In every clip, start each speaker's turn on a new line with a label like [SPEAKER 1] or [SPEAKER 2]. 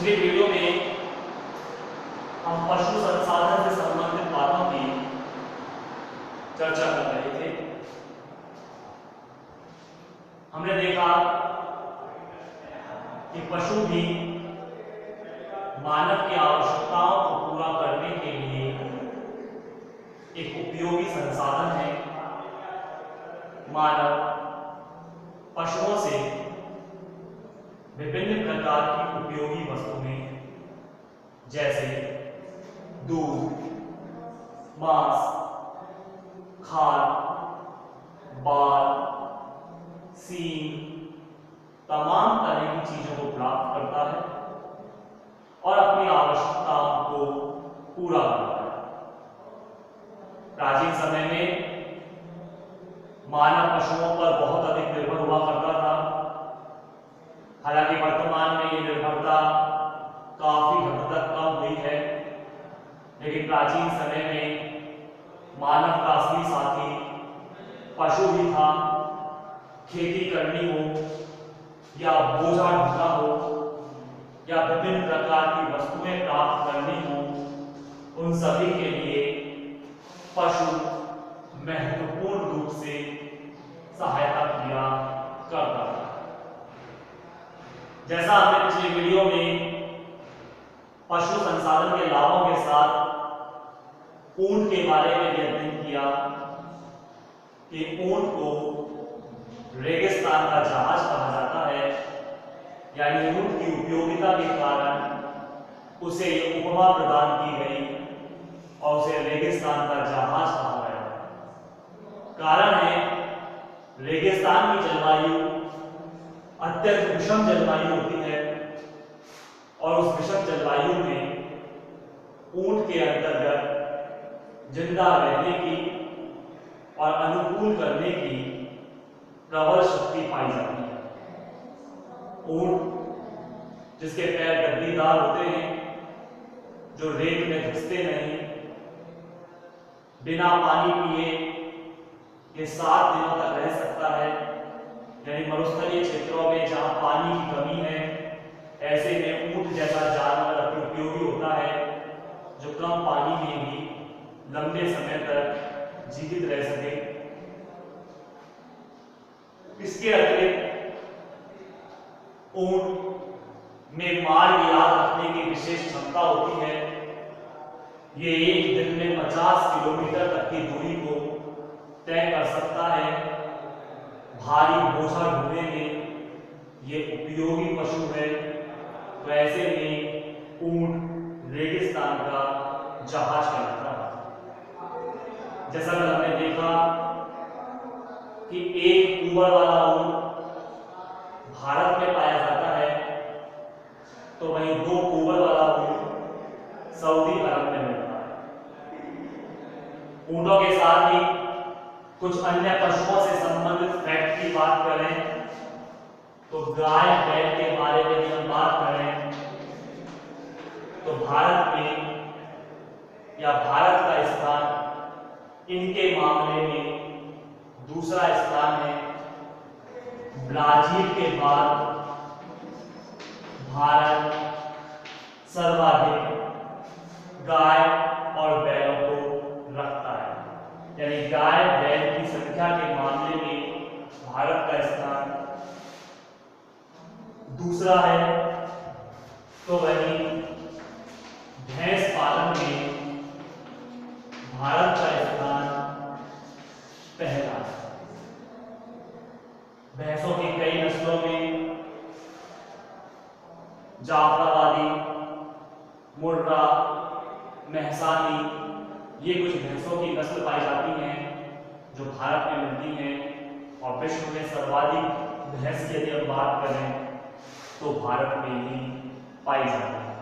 [SPEAKER 1] पिछले वीडियो में हम पशु संसाधन से संबंधित बातों की चर्चा कर रहे थे। हमने देखा कि पशु भी मानव की आवश्यकताओं को पूरा करने के लिए एक उपयोगी संसाधन है। मानव पशुओं से विभिन्न प्रकार की उपयोगी वस्तुएं जैसे दूध, मांस, खाल, बाल, सींग, तमाम तरह की चीजों को प्राप्त करता है और अपनी आवश्यकताओं को पूरा करता है। प्राचीन समय में मानव पशुओं पर बहुत अधिक निर्भर हुआ करता था। हालांकि वर्तमान में ये निर्भरता काफी हद तक कम हुई है, लेकिन प्राचीन समय में मानव का असली साथी पशु ही था। खेती करनी हो या बोझा ढोना हो या विभिन्न प्रकार की वस्तुएं प्राप्त करनी हो, उन सभी के लिए पशु महत्वपूर्ण रूप से सहायता किया करता था। जैसा हमने पिछले वीडियो में पशु संसाधन के लाभों के साथ ऊंट के बारे में भी अध्ययन किया कि ऊंट को रेगिस्तान का जहाज कहा जाता है, यानी ऊंट की उपयोगिता के कारण उसे उपमा प्रदान की गई और उसे रेगिस्तान का जहाज कहा गया। कारण है, रेगिस्तान की जलवायु अत्यंत विषम जलवायु होती है और उस विषम जलवायु में ऊंट के अंतर्गत जिंदा रहने की और अनुकूल करने की प्रबल शक्ति पाई जाती है। ऊंट जिसके पैर गद्दीदार होते हैं, जो रेत में घिसते नहीं, बिना पानी पिए ये 7 दिनों तक रह सकता है। यानी मरुस्थलीय क्षेत्रों में जहां पानी की कमी है, ऐसे में ऊंट जैसा जानवर अति उपयोगी होता है, जो कम पानी में भी लंबे समय तक जीवित रह सके। इसके अतिरिक्त ऊंट में मार्ग याद रखने की विशेष क्षमता होती है। ये एक दिन में 50 किलोमीटर तक की दूरी को तय कर सकता है। भारी बोझा ढोने में ये उपयोगी पशु है। तो ऐसे में ऊंट रेगिस्तान का जहाज कहलाता है। जैसा कि हमने देखा कि एक ऊबर वाला ऊंट भारत में पाया जाता है, तो वहीं 2 ऊबर वाला ऊंट सऊदी अरब में मिलता है। ऊंटों के साथ ही कुछ अन्य पशुओं से संबंधित फैक्ट की बात करें तो गाय बैल के बारे में भी हम बात करें तो भारत में या भारत का स्थान इनके मामले में दूसरा स्थान है। ब्राजील के बाद भारत सर्वाधिक गाय और बैलों को रखता है। यानी गाय बैल की संख्या के मामले में भारत का स्थान दूसरा है। तो वहीं भैंस पालन में भारत का स्थान पहला है। भैंसों की कई नस्लों में जाफराबादी, मुर्रा, महसानी, ये कुछ भैंसों की नस्ल पाई जाती हैं जो भारत में मिलती हैं। और विश्व में सर्वाधिक भैंस की यदि हम बात करें तो भारत में ही पाई जाती है।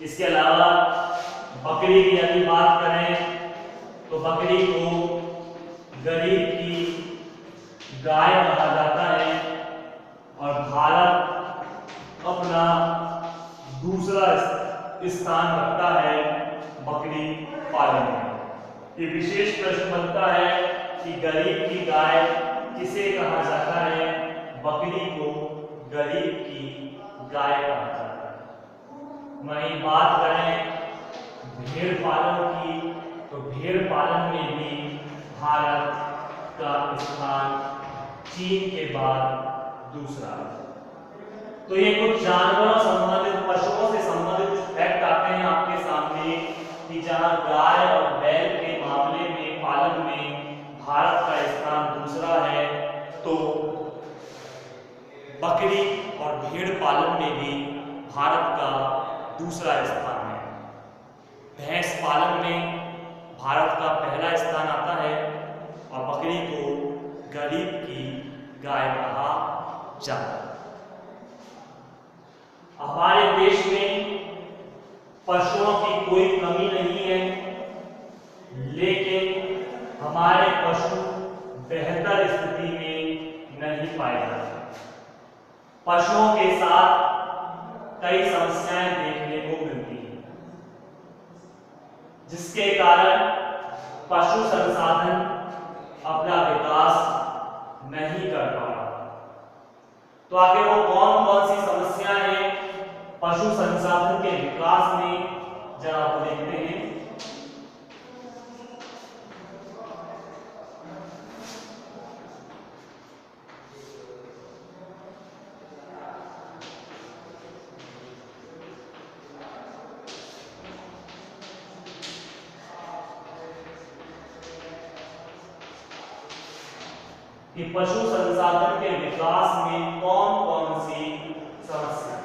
[SPEAKER 1] इसके अलावा बकरी की यदि बात करें तो बकरी को गरीब की गाय कहा जाता है और भारत अपना दूसरा स्थान रखता है बकरी पालन में। ये विशेष प्रश्न बनता है कि गरीब की गाय किसे कहा जाता है? बकरी को गरीब की गाय कहा जाता है। वहीं बात करें भेड़ पालन की, तो भेड़ पालन में भी भारत का स्थान चीन के बाद दूसरा है। तो ये कुछ जानवरों संबंधित, पशुओं से संबंधित फैक्ट आते हैं आपके सामने कि जहां गाय और बैल के मामले में पालन में भारत का स्थान दूसरा है, तो बकरी और भेड़ पालन में भी भारत का दूसरा स्थान है। भैंस पालन में भारत का पहला स्थान आता है और बकरी को गरीब की गाय कहा जाता है। हमारे देश में पशुओं की कोई कमी नहीं है, लेकिन हमारे पशु बेहतर स्थिति में नहीं पाए जाते। पशुओं के साथ कई समस्याएं देखने को मिलती हैं, जिसके कारण पशु संसाधन अपना विकास नहीं कर पा रहा। तो आगे वो कौन कौन सी समस्याएं हैं पशु संसाधन के विकास में, जरा आप देखते हैं। कि पशु संसाधन के विकास में कौन कौन सी समस्या,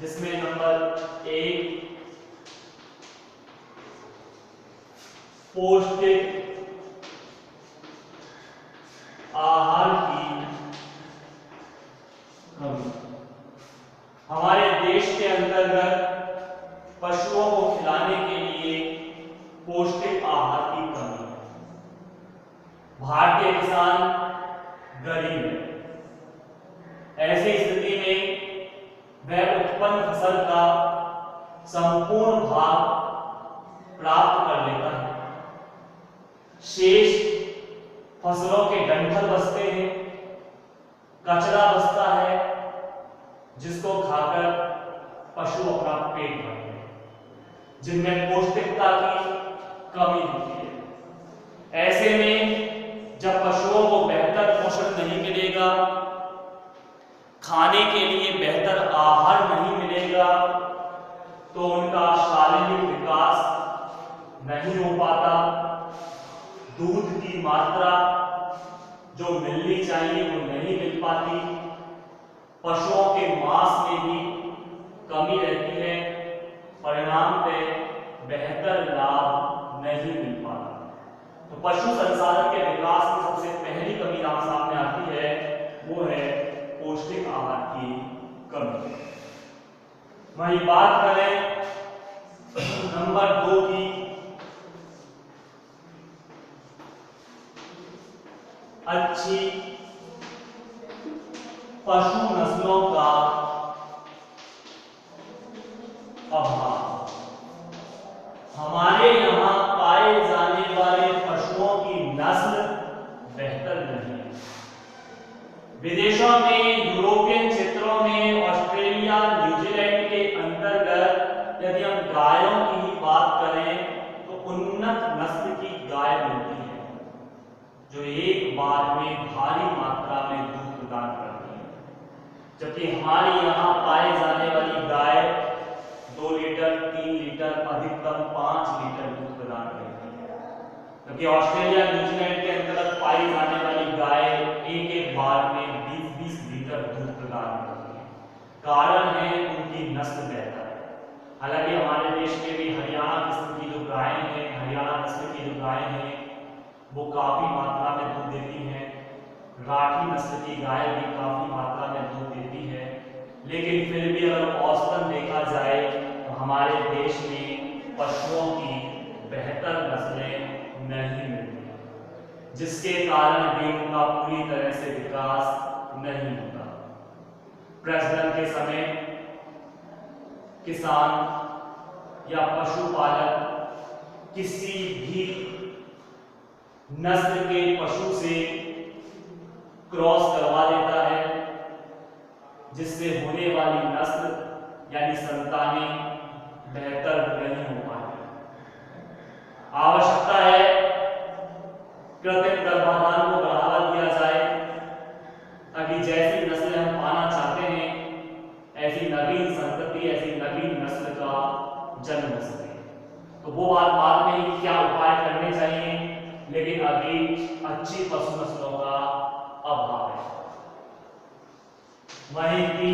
[SPEAKER 1] जिसमें नंबर 1 पौष्टिक आहार की कमी। हमारे देश के अंतर्गत पशुओं को खिलाने के लिए पौष्टिक आहार की कमी है। भारतीय किसान गरीब है। ऐसी स्थिति में वह उत्पन्न फसल का संपूर्ण भाग प्राप्त कर लेता है। शेष फसलों के डंठल बचते हैं, कचरा बचता है, जिसको खाकर पशु अपना पेट भरते हैं, जिनमें पौष्टिकता की कमी होती है। ऐसे में जब पशुओं को बेहतर पोषण नहीं मिलेगा, खाने के लिए बेहतर आहार नहीं मिलेगा, तो उनका शारीरिक विकास नहीं हो पाता। दूध की मात्रा जो मिलनी चाहिए वो नहीं मिल पाती। पशुओं के मांस में भी कमी रहती है। परिणाम पे बेहतर लाभ नहीं मिल पाता। तो पशु संसाधन के विकास में सबसे पहली कमी सामने आती है, वो है पौष्टिक आहार की कमी। वही बात करें नंबर 2 की, अच्छी पशु नस्लों का अभाव। हमारे यहाँ पाए जाने वाले पशुओं की नस्ल बेहतर नहीं है। विदेशों में, यूरोपियन क्षेत्रों में, ऑस्ट्रेलिया, न्यूजीलैंड के अंतर्गत यदि हम गायों की ही बात करें तो उन्नत नस्ल की गाय मिलती है, जो एक बार में भारी मात्रा में दूध प्रदान करती है। जबकि हमारे यहाँ पाए जाने वाली गाय 2 लीटर, 3 लीटर, अधिकतम 5 लीटर दूध प्रदान करती है। जबकि ऑस्ट्रेलिया, न्यूजीलैंड के अंतर्गत पाई जाने वाली गाय एक बार में 20-20 लीटर दूध प्रदान करती है। कारण है उनकी नस्ल बेहतर है। हालांकि हमारे देश में भी हरियाणा किस्म की जो गायें हैं, हरियाणा नस्ल की जो गायें हैं, वो काफी मात्रा में दूध देती हैं। राठी नस्ल की गाय भी काफी मात्रा में दूध देती है। लेकिन फिर भी अगर औसतन देखा जाए तो हमारे देश में पशुओं की बेहतर नस्लें नहीं मिलती, जिसके कारण भी उनका पूरी तरह से विकास नहीं होता। प्रजनन के समय किसान या पशुपालक किसी भी नस्ल के पशु से क्रॉस करवा देता है, जिससे होने वाली नस्ल यानी संतानें बेहतर नहीं हो पाती। आवश्यकता है कृत्रिम गर्भाधान को बढ़ावा दिया जाए ताकि जैसी नस्लें हम पाना चाहते हैं ऐसी नवीन संतति, ऐसी नवीन नस्ल का जन्म हो सके। तो वो बात बाद में ही क्या उपाय करने चाहिए, लेकिन अभी अच्छी पशु नस्लों का अभाव है। वहीं भी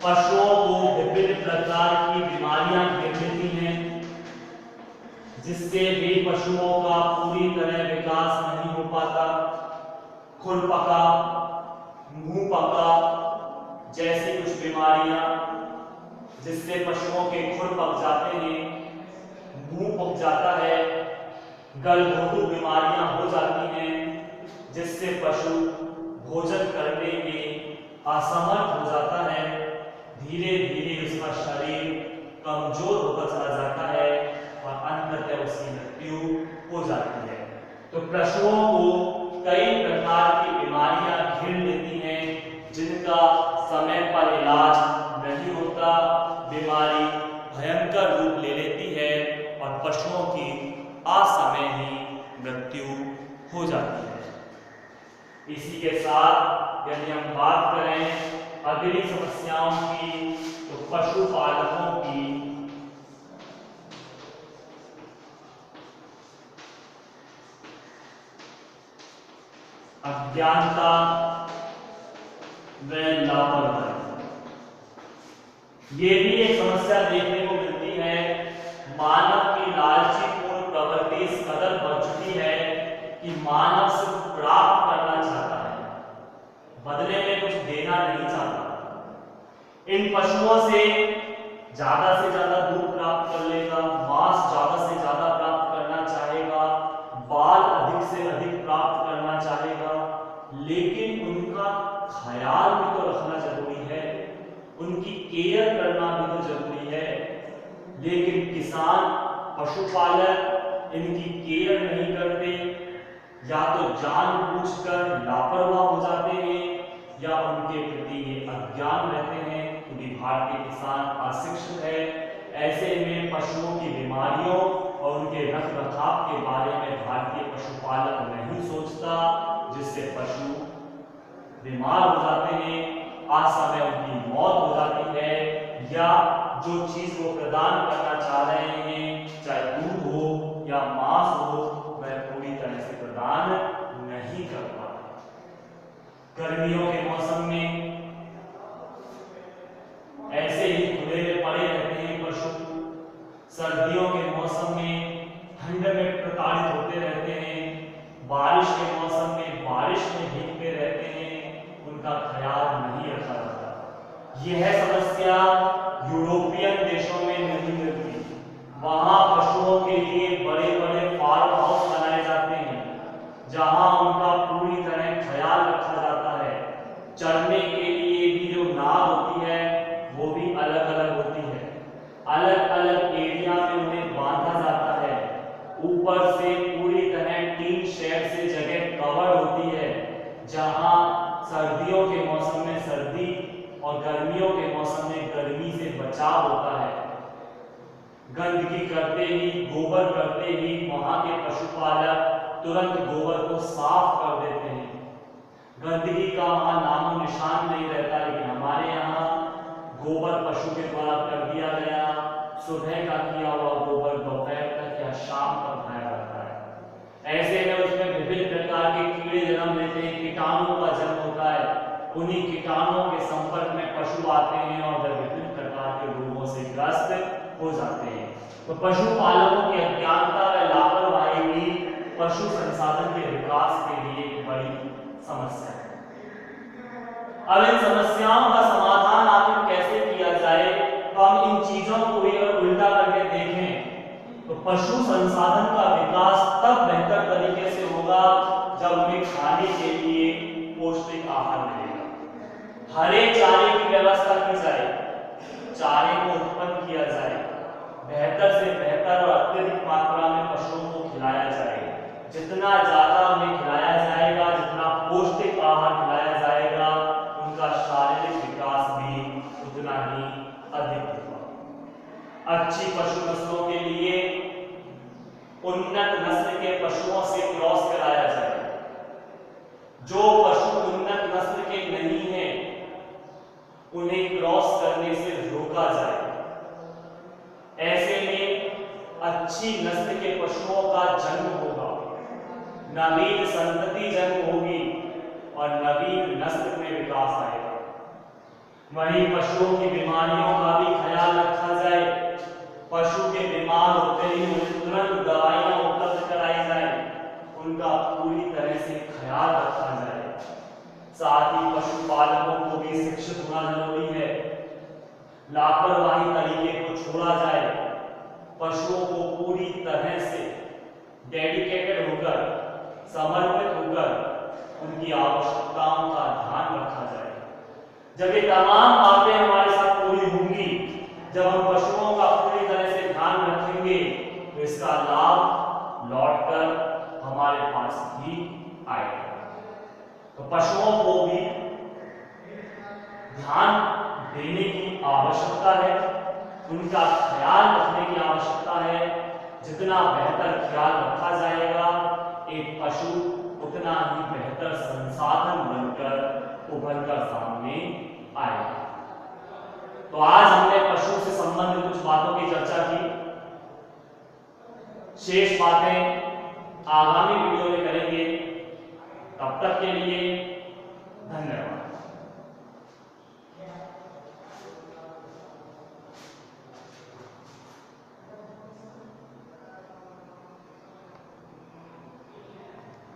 [SPEAKER 1] पशुओं को विभिन्न प्रकार की बीमारियां घेर लेती हैं, जिससे भी पशुओं का पूरी तरह विकास नहीं हो पाता। खुरपका, मुंह पका जैसी कुछ बीमारियां जिससे पशुओं के खुर पक जाते हैं, मुंह पक जाता है, गलघोटू बीमारियां हो जाती हैं जिससे पशु भोजन करने में असमर्थ हो जाता है। धीरे धीरे उसका शरीर कमजोर होता चला जाता है और अंततः उसकी मृत्यु हो जाती है। तो पशुओं को कई प्रकार की बीमारियां घेर लेती हैं जिनका समय पर इलाज नहीं होता। बीमारी भयंकर रूप ले लेती है और पशुओं की असमय ही मृत्यु हो जाती है। इसी के साथ यदि हम बात करें अगली समस्याओं की, तो पशुपालकों की अज्ञानता व लापरवाही, ये भी एक समस्या देखने को मिलती है। मानव की लालचीपूर्ण प्रवृत्ति इस कदर बढ़ चुकी है कि मानव सिर्फ प्राप्त करना चाहता है, बदले में कुछ देना नहीं चाहता। इन पशुओं से ज्यादा दूध प्राप्त कर लेगा, मांस ज्यादा से ज्यादा प्राप्त करना चाहेगा, बाल अधिक से अधिक प्राप्त करना चाहेगा, लेकिन उनका ख्याल भी तो रखना जरूरी है, उनकी केयर करना भी तो जरूरी है। लेकिन किसान, पशुपालक इनकी केयर नहीं करते, या तो जानबूझकर लापरवाह हो जाते हैं या उनके प्रति ये अज्ञान रहते हैं, क्योंकि भारतीय किसान अशिक्षित है। ऐसे में पशुओं की बीमारियों और उनके रखरखाव के बारे में भारतीय पशुपालक नहीं सोचता, जिससे पशु बीमार हो जाते हैं, असमय उनकी मौत हो जाती है, या जो चीज वो प्रदान करना चाह रहे हैं, चाहे दूध हो या मांस हो, वह पूरी तरह से प्रदान नहीं कर पाते। गर्मियों के मौसम में ऐसे ही खुले में पड़े रहते हैं पशु, सर्दियों के मौसम में ठंड में प्रताड़ित होते रहते हैं, बारिश के मौसम में बारिश में भीगते रहते हैं, उनका ख्याल नहीं रखा जाता। यह समस्या यूरोपियन देशों में नहीं मिलती। वहां पशुओं के लिए बड़े बड़े फार्म हाउस बनाए जाते हैं, जहां उनका पूरी तरह ख्याल रखा जाता है। चरने के लिए भी जो नाव होती है वो भी अलग अलग होती है, अलग अलग एरिया में उन्हें बांधा जाता है। ऊपर से पूरी तरह टीन शेड से जगह कवर होती है, जहां सर्दियों के मौसम में सर्दी और गर्मियों के मौसम में गर्मी से बचाव होता है। गंदगी करते ही, गोबर करते ही वहां के पशुपालक तुरंत गोबर को साफ कर देते हैं। गंदगी का वहां नामो निशान नहीं रहता, लेकिन हमारे यहाँ गोबर पशु के द्वारा कर दिया गया, सुबह का किया हुआ गोबर दोपहर तक या शाम तक खाया जाता है। ऐसे में उसमें विभिन्न प्रकार के कीड़े जन्म लेते हैं, कीटाणुओं का जन्म होता है। उन्हीं कीटाणुओं के संपर्क में पशु आते हैं और वे विभिन्न प्रकार के रोगों से ग्रस्त हो जाते हैं। तो पशुपालकों की अज्ञानता व लापरवाही भी पशु संसाधन के विकास के लिए एक बड़ी समस्या है। अब इन समस्याओं का समाधान आखिर कैसे किया जाए, तो हम इन चीजों को भी अगर उल्टा करके देखें तो पशु संसाधन का विकास तब बेहतर तरीके से होगा जब उन्हें खाने के लिए पौष्टिक आहार मिलेगा। हरे चारे की व्यवस्था की जाए, चारे को उत्पन्न किया जाए, बेहतर से बेहतर और अत्यधिक मात्रा में पशुओं को खिलाया जाए। जितना ज्यादा उन्हें खिलाया जाएगा, जितना पौष्टिक आहार खिलाया जाएगा, उनका शारीरिक विकास भी उतना ही जो पशु उन्नत नस्ल के नहीं हैं उन्हें क्रॉस करने से रोका जाए। ऐसे में अच्छी नस्ल के पशुओं का जन्म होगा, नवीन संतति जन्म होगी और नवीन नस्ल में विकास आएगा। वहीं पशुओं की बीमारियों का भी ख्याल रखा जाए। पशु के बीमार होते ही उन्हें तुरंत दवाइयां उपलब्ध कराई जाए, उनका पूरी तरह से ख्याल रखा जाए। साथ ही पशुपालकों को भी शिक्षित होना जरूरी है। लापरवाही तरीके को छोड़ा जाए। पशुओं को पूरी तरह से डेडिकेटेड होकर, समर्पित होकर उनकी आवश्यकताओं का ध्यान रखा जाए। जब ये तमाम बातें हमारे साथ पूरी होंगी, जब हम पशुओं का पूरी तरह से ध्यान रखेंगे, तो इसका लाभ लौटकर हमारे पास ही आएगा। तो पशुओं को भी ध्यान देने की आवश्यकता है, उनका ख्याल रखने की आवश्यकता है। जितना बेहतर ख्याल रखा जाएगा, एक पशु उतना ही बेहतर संसाधन बनकर उभरकर सामने आएगा। तो आज हमने पशु से संबंधित कुछ बातों की चर्चा की। शेष बातें आगामी वीडियो में करेंगे। तब तक के लिए धन्यवाद।